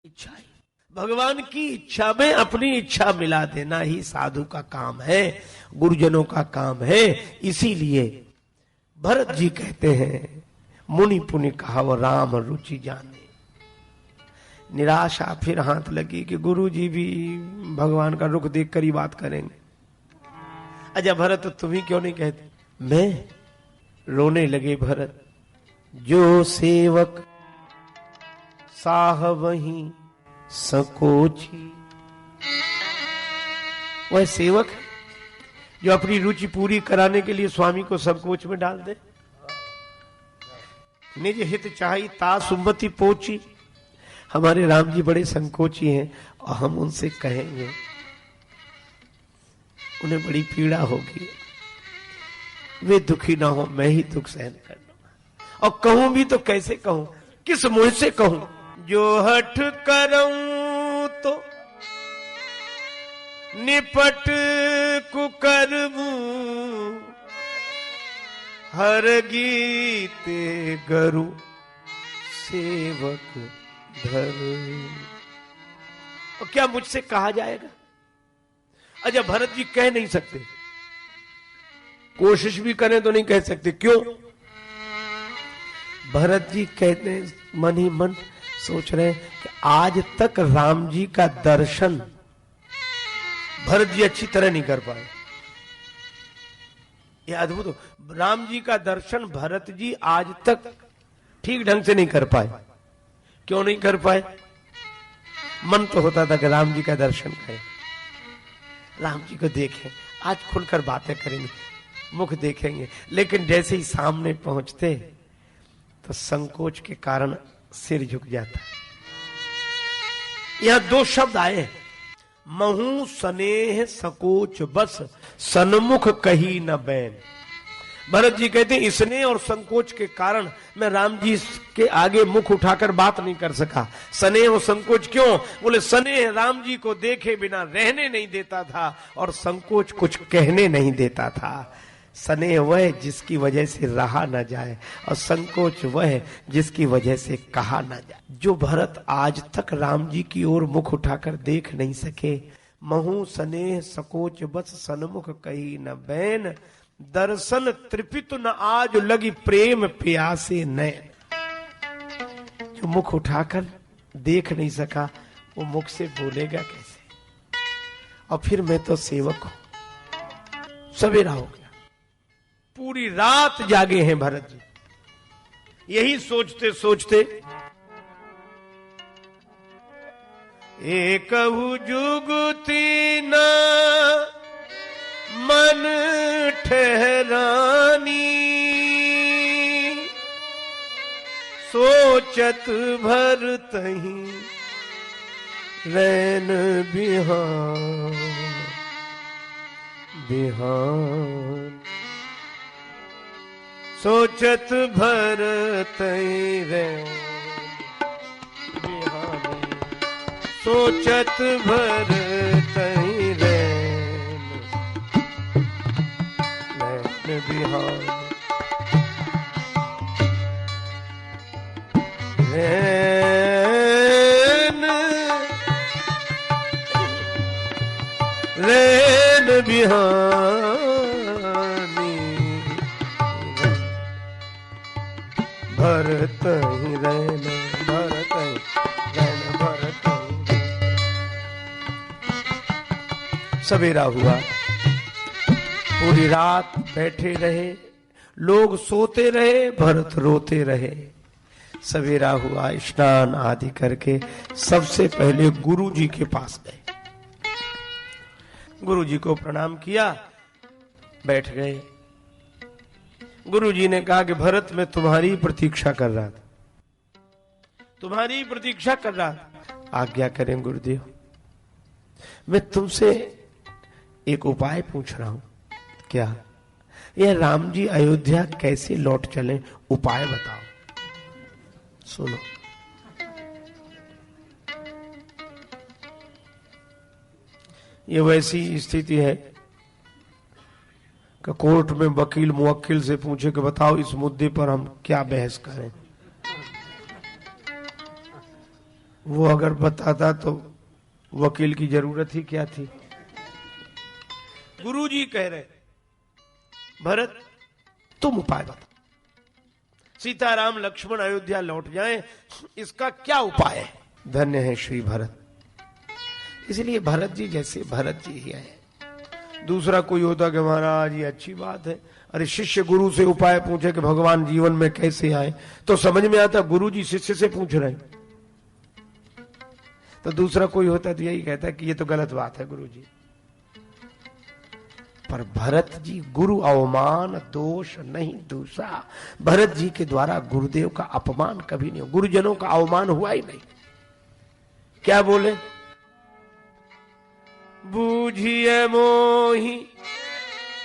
इच्छा भगवान की इच्छा में अपनी इच्छा मिला देना ही साधु का काम है, गुरुजनों का काम है। इसीलिए भरत जी कहते हैं, मुनि पुनि कहावत राम रुचि जाने। निराशा फिर हाथ लगी कि गुरु जी भी भगवान का रुख देख कर ही बात करेंगे। अच्छा भरत, तो तुम ही क्यों नहीं कहते? मैं रोने लगे भरत, जो सेवक साहबही संकोची। वह सेवक जो अपनी रुचि पूरी कराने के लिए स्वामी को संकोच में डाल दे। निज हित चाही ता सुमति पोची। हमारे राम जी बड़े संकोची हैं और हम उनसे कहेंगे, उन्हें बड़ी पीड़ा होगी, वे दुखी ना हो, मैं ही दुख सहन कर लूंगा। और कहूं भी तो कैसे कहूं, किस मुंह से कहूं? जो हठ करऊं तो निपट कुकरमू, हर गीते गरु सेवक धर। और क्या मुझसे कहा जाएगा? अच्छा भरत जी कह नहीं सकते, कोशिश भी करें तो नहीं कह सकते। क्यों? भरत जी कहते हैं, मन ही मन सोच रहे हैं कि आज तक राम जी का दर्शन भरत जी अच्छी तरह नहीं कर पाए। यह अद्भुत हो, राम जी का दर्शन भरत जी आज तक ठीक ढंग से नहीं कर पाए। क्यों नहीं कर पाए? मन तो होता था कि राम जी का दर्शन करें, राम जी को देखें, आज खुलकर बातें करेंगे, मुख देखेंगे। लेकिन जैसे ही सामने पहुंचते तो संकोच के कारण सिर झुक जाता है। यहां दो शब्द आए, महू स्नेह सकोच बस, सन्मुख कही न बैन। भरत जी कहते हैं, स्नेह और संकोच के कारण मैं राम जी के आगे मुख उठाकर बात नहीं कर सका। स्नेह और संकोच क्यों? बोले स्नेह राम जी को देखे बिना रहने नहीं देता था और संकोच कुछ कहने नहीं देता था। स्नेह वह जिसकी वजह से रहा न जाए और संकोच वह जिसकी वजह से कहा न जाए। जो भरत आज तक राम जी की ओर मुख उठाकर देख नहीं सके, महू स्नेह सकोच बस सन्मुख कही न बैन, दर्शन त्रिपित न आज लगी प्रेम प्यासे नैन। जो मुख उठाकर देख नहीं सका वो मुख से बोलेगा कैसे? और फिर मैं तो सेवक हूं। सवेरा हो गया, पूरी रात जागे हैं भरत जी, यही सोचते सोचते एकहु जुगती न मन ठहरानी, सोचत भरतहि रैन बिहान बिहान। सोचत भरतहि रैन बिहान, सोचत भरतहि रैन बिहान। रैन बिहानी, भरत ही रैन, भरत ही रैन, भरत ही। सवेरा हुआ, पूरी रात बैठे रहे, लोग सोते रहे, भरत रोते रहे। सवेरा हुआ, स्नान आदि करके सबसे पहले गुरु जी के पास गए, गुरु जी को प्रणाम किया, बैठ गए। गुरु जी ने कहा कि भरत मैं तुम्हारी प्रतीक्षा कर रहा था, तुम्हारी प्रतीक्षा कर रहा था, आज्ञा करें गुरुदेव। मैं तुमसे एक उपाय पूछ रहा हूं। क्या? यह राम जी अयोध्या कैसे लौट चले, उपाय बताओ। सुनो, ये वैसी स्थिति है कि कोर्ट में वकील मुवक्किल से पूछे कि बताओ इस मुद्दे पर हम क्या बहस करें। वो अगर बताता तो वकील की जरूरत ही क्या थी। गुरुजी कह रहे, भरत तुम उपाय बता, सीताराम लक्ष्मण अयोध्या लौट जाएं, इसका क्या उपाय है। धन्य है श्री भरत। इसलिए भरत जी जैसे भरत जी ही आए। दूसरा कोई होता कि महाराज ये अच्छी बात है, अरे शिष्य गुरु से उपाय पूछे कि भगवान जीवन में कैसे आए, तो समझ में आता गुरु जी शिष्य से पूछ रहे हैं। तो दूसरा कोई होता तो यही कहता कि ये तो गलत बात है गुरु जी। पर भरत जी गुरु अवमान दोष नहीं दूसरा। भरत जी के द्वारा गुरुदेव का अपमान कभी नहीं, गुरुजनों का अवमान हुआ ही नहीं। क्या बोले, बूझिए मोहि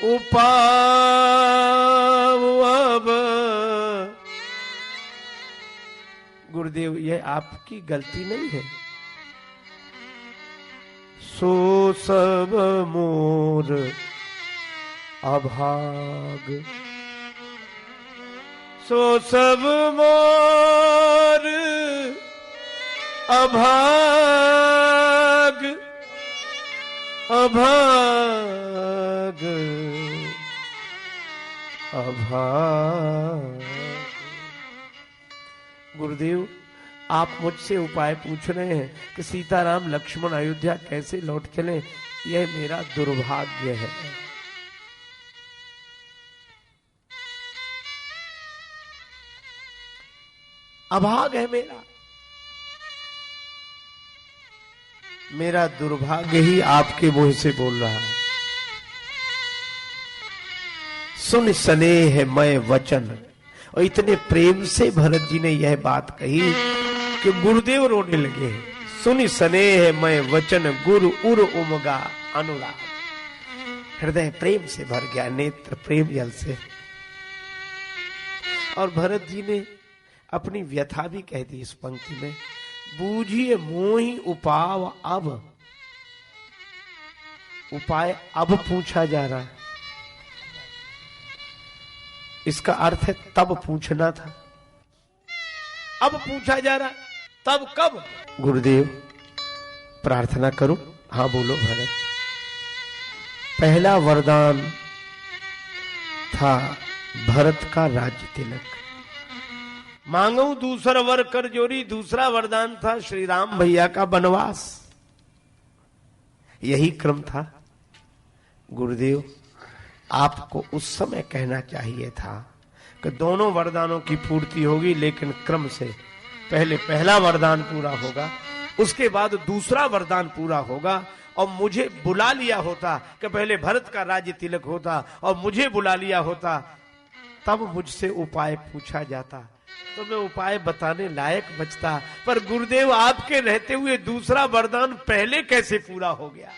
उपाव अब। गुरुदेव ये आपकी गलती नहीं है, सो सब मोर अभाग, सो सब मोर अभाग, अभाग, अभाग। गुरुदेव आप मुझसे उपाय पूछ रहे हैं कि सीताराम लक्ष्मण अयोध्या कैसे लौट चले, यह मेरा दुर्भाग्य है। अभाग है मेरा दुर्भाग्य ही आपके मुंह से बोल रहा है। सुन स्नेह मय वचन, और इतने प्रेम से भरत जी ने यह बात कही कि गुरुदेव रोने लगे। सुन स्नेह मय वचन गुरु उर उमगा अनुराग, हृदय प्रेम से भर गया, नेत्र प्रेम जल से। और भरत जी ने अपनी व्यथा भी कह दी इस पंक्ति में, बूझिए मोहि उपाव अब। उपाय अब पूछा जा रहा है, इसका अर्थ है तब पूछना था, अब पूछा जा रहा, तब कब। गुरुदेव प्रार्थना करूं। हाँ बोलो भरत। पहला वरदान था भरत का राज्य तिलक, मांगू दूसरा वर कर जोरी। दूसरा वरदान था श्री राम भैया का वनवास, यही क्रम था। गुरुदेव आपको उस समय कहना चाहिए था कि दोनों वरदानों की पूर्ति होगी, लेकिन क्रम से पहले पहला वरदान पूरा होगा, उसके बाद दूसरा वरदान पूरा होगा। और मुझे बुला लिया होता कि पहले भरत का राज्य तिलक होता, और मुझे बुला लिया होता, तब मुझसे उपाय पूछा जाता तो मैं उपाय बताने लायक बचता। पर गुरुदेव आपके रहते हुए दूसरा वरदान पहले कैसे पूरा हो गया,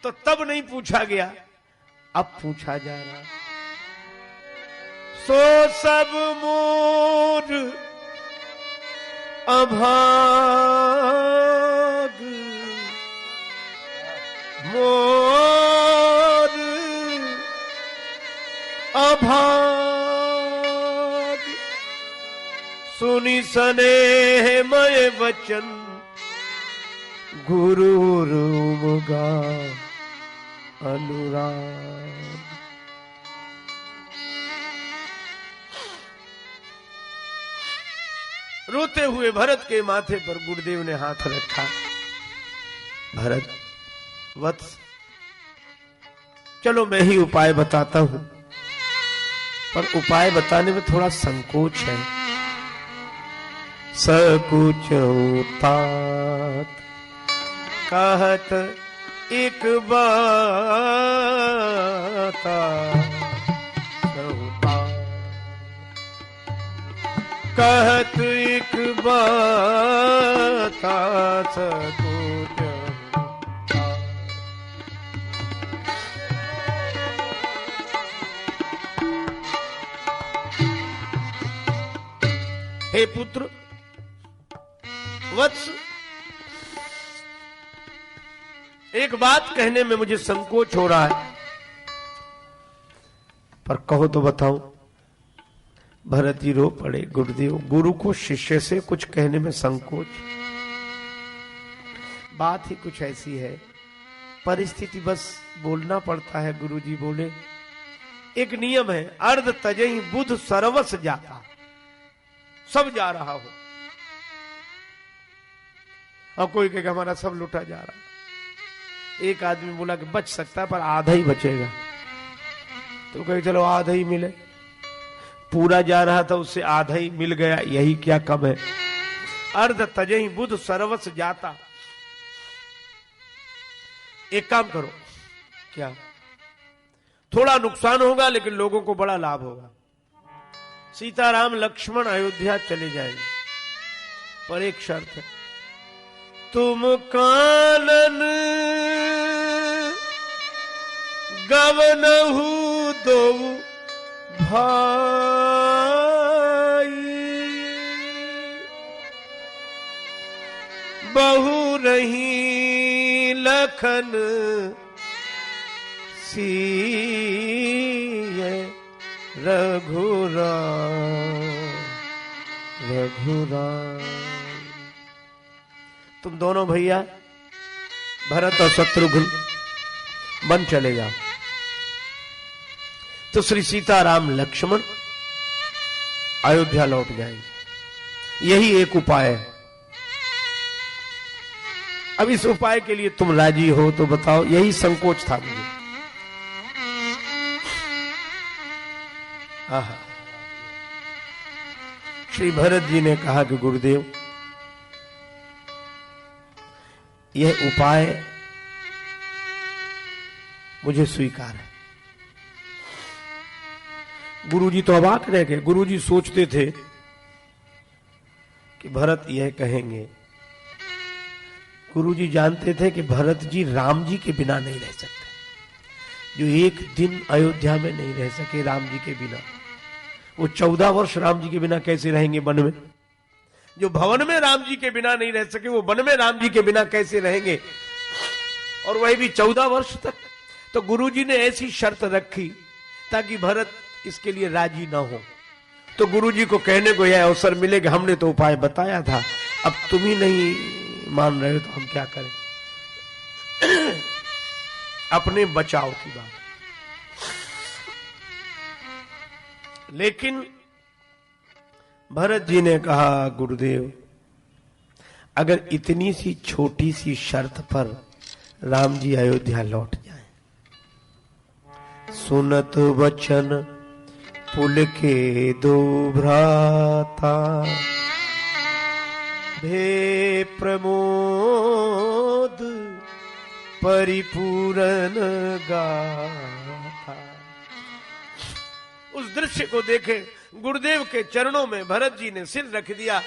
तो तब नहीं पूछा गया, अब पूछा जा रहा। सो सब मोर अभाग, मोर अभाग, सुनि स्नेह मय वचन गुरु रूमगा अनुराग। रोते हुए भरत के माथे पर गुरुदेव ने हाथ रखा। भरत वत्स, चलो मैं ही उपाय बताता हूं, पर उपाय बताने में थोड़ा संकोच है। सकुच तात कहत एक बाता, कहत एक बाता सकुच। हे पुत्र वत्स, एक बात कहने में मुझे संकोच हो रहा है, पर कहो तो बताऊं। भरत जी रो पड़े। गुरुदेव, गुरु को शिष्य से कुछ कहने में संकोच। बात ही कुछ ऐसी है, परिस्थिति बस बोलना पड़ता है। गुरु जी बोले, एक नियम है, अर्ध तजहि बुध सर्वस जाता, सब जा रहा हो और कोई कहेगा हमारा सब लुटा जा रहा। एक आदमी बोला कि बच सकता है पर आधा ही बचेगा, तो कहे चलो आधा ही मिले। पूरा जा रहा था, उससे आधा ही मिल गया, यही क्या कम है। अर्ध तजहि बुध सर्वस जाता। एक काम करो, क्या? थोड़ा नुकसान होगा लेकिन लोगों को बड़ा लाभ होगा। सीताराम लक्ष्मण अयोध्या चले जाएंगे, पर एक शर्त है, तुम कानन गवनहु दो भाई, बहु रही लखन सीय रघुराम। तुम दोनों भैया भरत और शत्रुघ्न बन चले जाओ, तो श्री सीताराम लक्ष्मण अयोध्या लौट जाएंगे। यही एक उपाय है। अब इस उपाय के लिए तुम राजी हो तो बताओ। यही संकोच था मुझे। आहा। श्री भरत जी ने कहा कि गुरुदेव, यह उपाय मुझे स्वीकार है। गुरुजी तो अवाक रह गए। गुरुजी सोचते थे कि भरत यह कहेंगे। गुरुजी जानते थे कि भरत जी राम जी के बिना नहीं रह सकते। जो एक दिन अयोध्या में नहीं रह सके राम जी के बिना, वो 14 वर्ष राम जी के बिना कैसे रहेंगे वन में? जो भवन में राम जी के बिना नहीं रह सके, वो वन में राम जी के बिना कैसे रहेंगे? और वही भी 14 वर्ष तक। तो गुरुजी ने ऐसी शर्त रखी ताकि भरत इसके लिए राजी ना हो। तो गुरुजी को कहने को यह अवसर मिले कि हमने तो उपाय बताया था, अब तुम ही नहीं मान रहे हो तो हम क्या करें? अपने बचाव की बात। लेकिन भरत जी ने कहा, गुरुदेव, अगर इतनी सी छोटी सी शर्त पर राम जी अयोध्या लौट जाएं, सुनत वचन पुल के दो भ्राता, भे प्रमोद परिपूरन गाथा। उस दृश्य को देखे गुरुदेव के चरणों में भरत जी ने सिर रख दिया।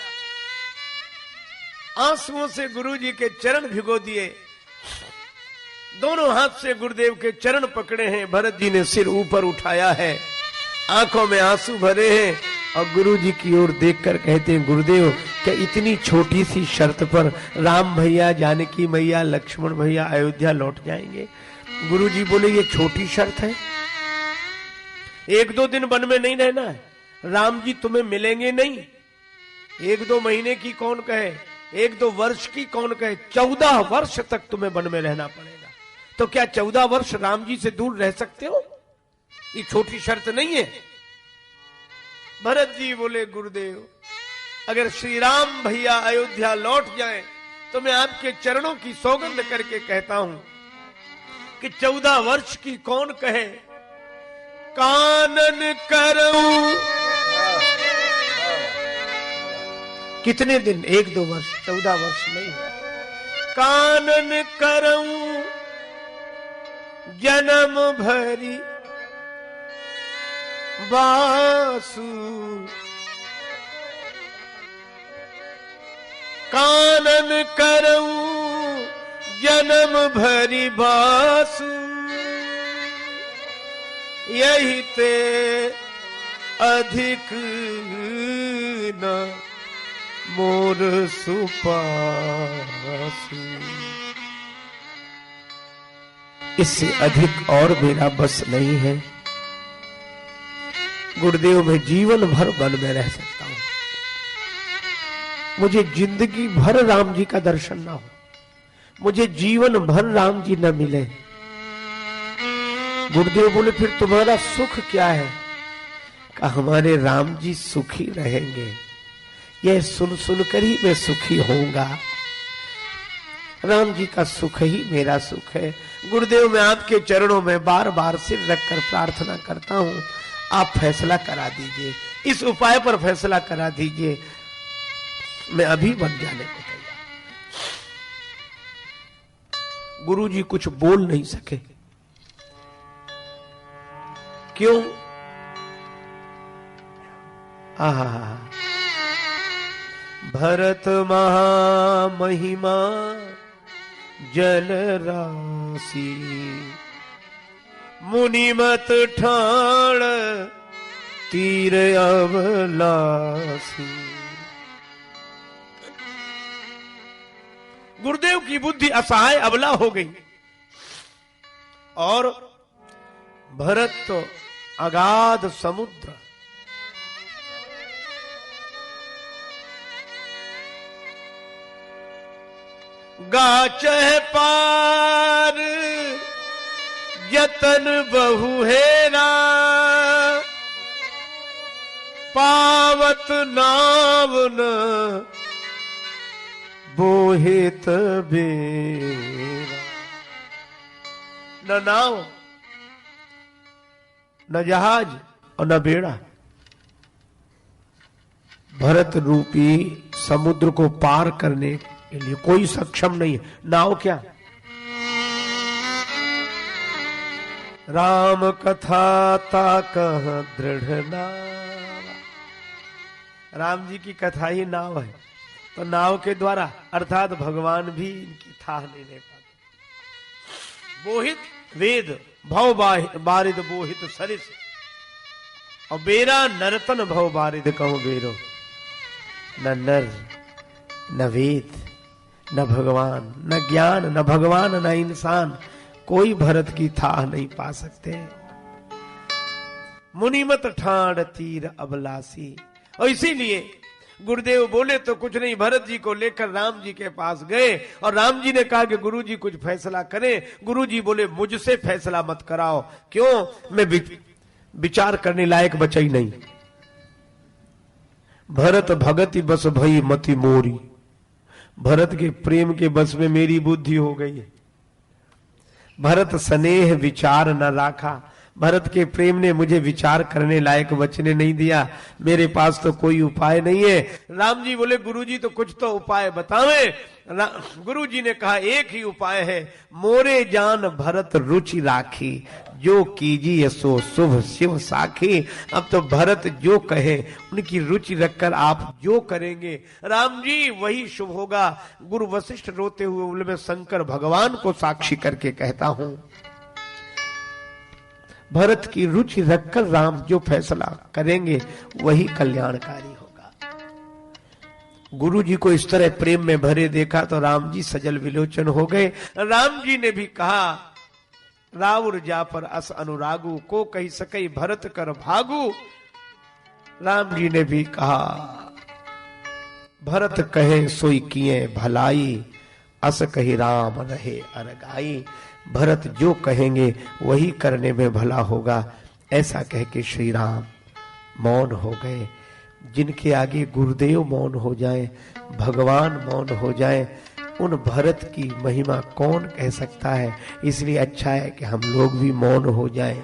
आंसुओं से गुरु जी के चरण भिगो दिए। दोनों हाथ से गुरुदेव के चरण पकड़े हैं। भरत जी ने सिर ऊपर उठाया है, आंखों में आंसू भरे हैं और गुरु जी की ओर देखकर कहते हैं, गुरुदेव, क्या इतनी छोटी सी शर्त पर राम भैया, जानकी मैया, लक्ष्मण भैया अयोध्या लौट जाएंगे? गुरु जी बोले, ये छोटी शर्त है। 1-2 दिन वन में नहीं रहना है। राम जी तुम्हें मिलेंगे नहीं। 1-2 महीने की कौन कहे, 1-2 वर्ष की कौन कहे, 14 वर्ष तक तुम्हें वन में रहना पड़ेगा। तो क्या 14 वर्ष राम जी से दूर रह सकते हो? ये छोटी शर्त नहीं है। भरत जी बोले, गुरुदेव, अगर श्री राम भैया अयोध्या लौट जाएं तो मैं आपके चरणों की सौगंध करके कहता हूं कि 14 वर्ष की कौन कहे, कानन करऊं। कितने दिन? 1-2 वर्ष, 14 वर्ष नहीं। कानन करऊं जन्म भरी बासु, कानन करऊं जन्म भरी बासु, यही ते अधिक न मोर सुपासु। इससे अधिक और मेरा बस नहीं है। गुरुदेव मैं जीवन भर वन में रह सकता हूं, मुझे जिंदगी भर राम जी का दर्शन ना हो, मुझे जीवन भर राम जी न मिले। गुरुदेव बोले फिर तुम्हारा सुख क्या है? कहा हमारे राम जी सुखी रहेंगे, यह सुन सुनकर ही मैं सुखी होऊंगा। राम जी का सुख ही मेरा सुख है। गुरुदेव मैं आपके चरणों में बार बार सिर रखकर प्रार्थना करता हूं, आप फैसला करा दीजिए, इस उपाय पर फैसला करा दीजिए, मैं अभी बन जाने को तैयार। गुरु जी कुछ बोल नहीं सके। क्यों? आहा, भरत महामहिमा जल राशि, मुनिमत ठाण तीर अवलासी। गुरुदेव की बुद्धि असहाय अबला हो गई और भरत तो अगाध समुद्र, गाचह पार यतन बहु हेरा, पावत नाव न बोहित बेरा। न नाव, न जहाज और न बेड़ा, भरत रूपी समुद्र को पार करने के लिए कोई सक्षम नहीं है। नाव क्या? राम कथा ता कह दृढ़ नाव। राम जी की कथा ही नाव है, तो नाव के द्वारा अर्थात भगवान भी इनकी थाह नहीं ले पाते। बोहित वेद भव बारिद बोहित सरिस, और बेरा नरतन भव बारिद कहो बेरो। न नर न वेद न भगवान, न ज्ञान न भगवान न इंसान, कोई भरत की थाह नहीं पा सकते। मुनिमत ठाण तीर अबलासी। और इसीलिए गुरुदेव बोले तो कुछ नहीं, भरत जी को लेकर राम जी के पास गए और राम जी ने कहा कि गुरु जी कुछ फैसला करें। गुरु जी बोले मुझसे फैसला मत कराओ। क्यों? मैं विचार करने लायक बचा ही नहीं। भरत भगति बस भई मति मोरी, भरत के प्रेम के बस में मेरी बुद्धि हो गई है। भरत स्नेह विचार न राखा, भरत के प्रेम ने मुझे विचार करने लायक बचने नहीं दिया। मेरे पास तो कोई उपाय नहीं है। राम जी बोले गुरु जी तो कुछ तो उपाय बतावे। गुरु जी ने कहा एक ही उपाय है, मोरे जान भरत रुचि राखी, जो कीजिए सो शुभ शिव साखी। अब तो भरत जो कहे उनकी रुचि रखकर आप जो करेंगे राम जी वही शुभ होगा। गुरु वशिष्ठ रोते हुए बोले मैं शंकर भगवान को साक्षी करके कहता हूं, भरत की रुचि रखकर राम जो फैसला करेंगे वही कल्याणकारी होगा। गुरु जी को इस तरह प्रेम में भरे देखा तो राम जी सजल विलोचन हो गए। राम जी ने भी कहा राउर जा पर अस अनुरागु, को कही सके भरत कर भागु। राम जी ने भी कहा भरत कहे सोई किए भलाई, अस कही राम रहे अरगाई। भरत जो कहेंगे वही करने में भला होगा। ऐसा कह के श्री राम मौन हो गए। जिनके आगे गुरुदेव मौन हो जाए, भगवान मौन हो जाए, उन भरत की महिमा कौन कह सकता है। इसलिए अच्छा है कि हम लोग भी मौन हो जाएं।